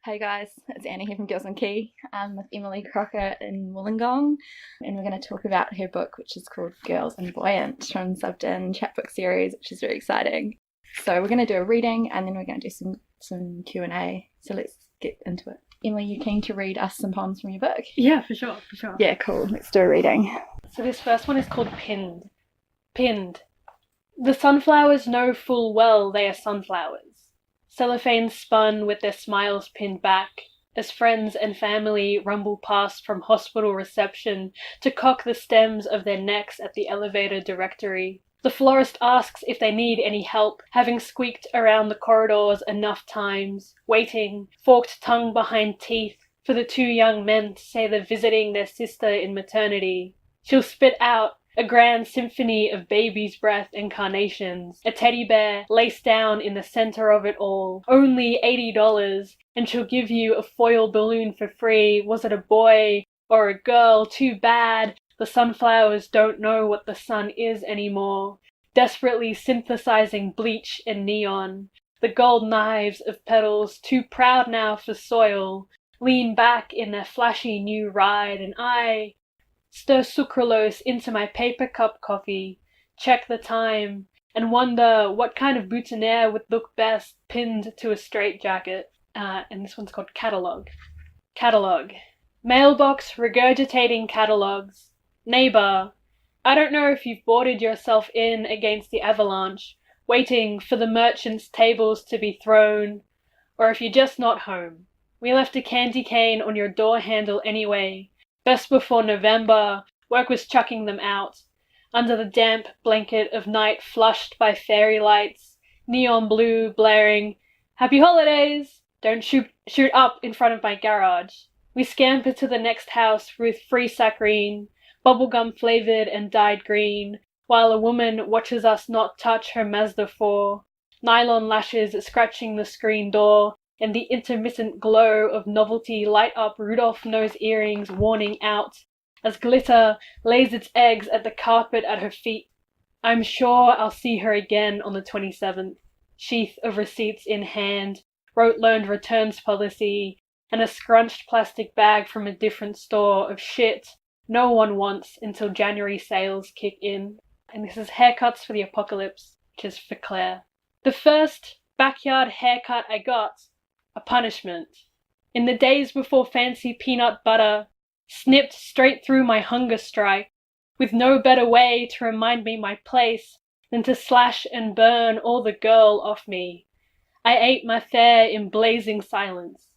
Hey guys, it's Annie here from Girls on Key. I'm with Emily Crocker in Wollongong, and we're going to talk about her book, which is called Girls and Buoyant, from Subden chapbook series, which is very exciting. So we're going to do a reading, and then we're going to do some Q&A. So let's get into it. Emily, you keen to read us some poems from your book? Yeah, for sure. Yeah, cool. Let's do a reading. So this first one is called Pinned. Pinned. The sunflowers know full well they are sunflowers. Cellophane spun with their smiles pinned back, as friends and family rumble past from hospital reception to cock the stems of their necks at the elevator directory. The florist asks if they need any help, having squeaked around the corridors enough times, waiting, forked tongue behind teeth, for the two young men to say they're visiting their sister in maternity. She'll spit out a grand symphony of baby's breath incarnations, a teddy bear laced down in the center of it all, only $80, and she'll give you a foil balloon for free. Was it a boy or a girl? Too bad the sunflowers don't know what the sun is anymore, desperately synthesizing bleach and neon. The gold knives of petals, too proud now for soil, lean back in their flashy new ride, and I stir sucralose into my paper cup coffee, check the time, and wonder what kind of boutonniere would look best pinned to a straitjacket. And this one's called Catalogue. Catalogue. Mailbox regurgitating catalogues. Neighbor, I don't know if you've boarded yourself in against the avalanche, waiting for the merchants' tables to be thrown, or if you're just not home. We left a candy cane on your door handle anyway. Best before November, work was chucking them out. Under the damp blanket of night flushed by fairy lights, neon blue blaring, "Happy holidays! Don't shoot up in front of my garage." We scamper to the next house with free saccharine, bubblegum flavored and dyed green, while a woman watches us not touch her Mazda 4, nylon lashes scratching the screen door, and the intermittent glow of novelty light up Rudolph nose earrings warning out, as glitter lays its eggs at the carpet at her feet. I'm sure I'll see her again on the 27th, sheath of receipts in hand, rote-learned returns policy, and a scrunched plastic bag from a different store of shit no one wants until January sales kick in. And this is Haircuts for the Apocalypse, which is for Claire. The first backyard haircut I got, a punishment. In the days before fancy peanut butter, snipped straight through my hunger strike, with no better way to remind me my place than to slash and burn all the girl off me. I ate my fare in blazing silence.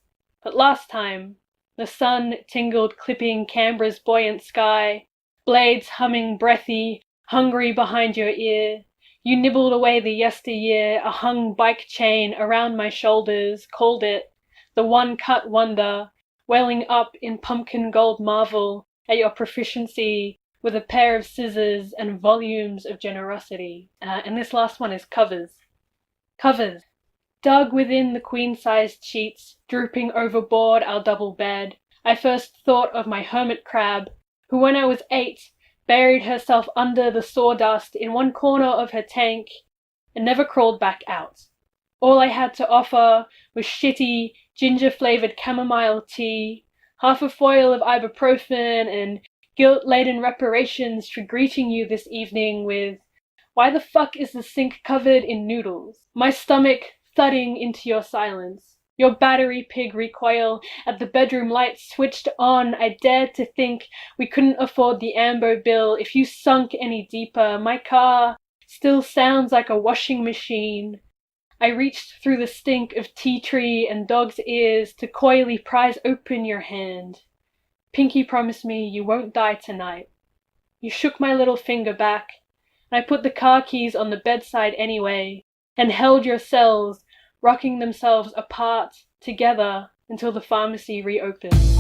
But last time, the sun tingled clipping Canberra's buoyant sky, blades humming breathy, hungry behind your ear. You nibbled away the yesteryear, a hung bike chain around my shoulders, called it the one-cut wonder, welling up in pumpkin gold marvel at your proficiency with a pair of scissors and volumes of generosity. And this last one is covers. Covers. Dug within the queen-sized sheets, drooping overboard our double bed, I first thought of my hermit crab, who when I was 8, buried herself under the sawdust in one corner of her tank and never crawled back out. All I had to offer was shitty, ginger-flavored chamomile tea, half a foil of ibuprofen, and guilt-laden reparations for greeting you this evening with, "Why the fuck is the sink covered in noodles?" My stomach thudding into your silence. Your battery pig recoil at the bedroom light switched on. I dared to think we couldn't afford the ambo bill if you sunk any deeper. My car still sounds like a washing machine. I reached through the stink of tea tree and dog's ears to coyly prise open your hand. Pinky promised me you won't die tonight. You shook my little finger back, and I put the car keys on the bedside anyway, and held your cells rocking themselves apart together until the pharmacy reopened.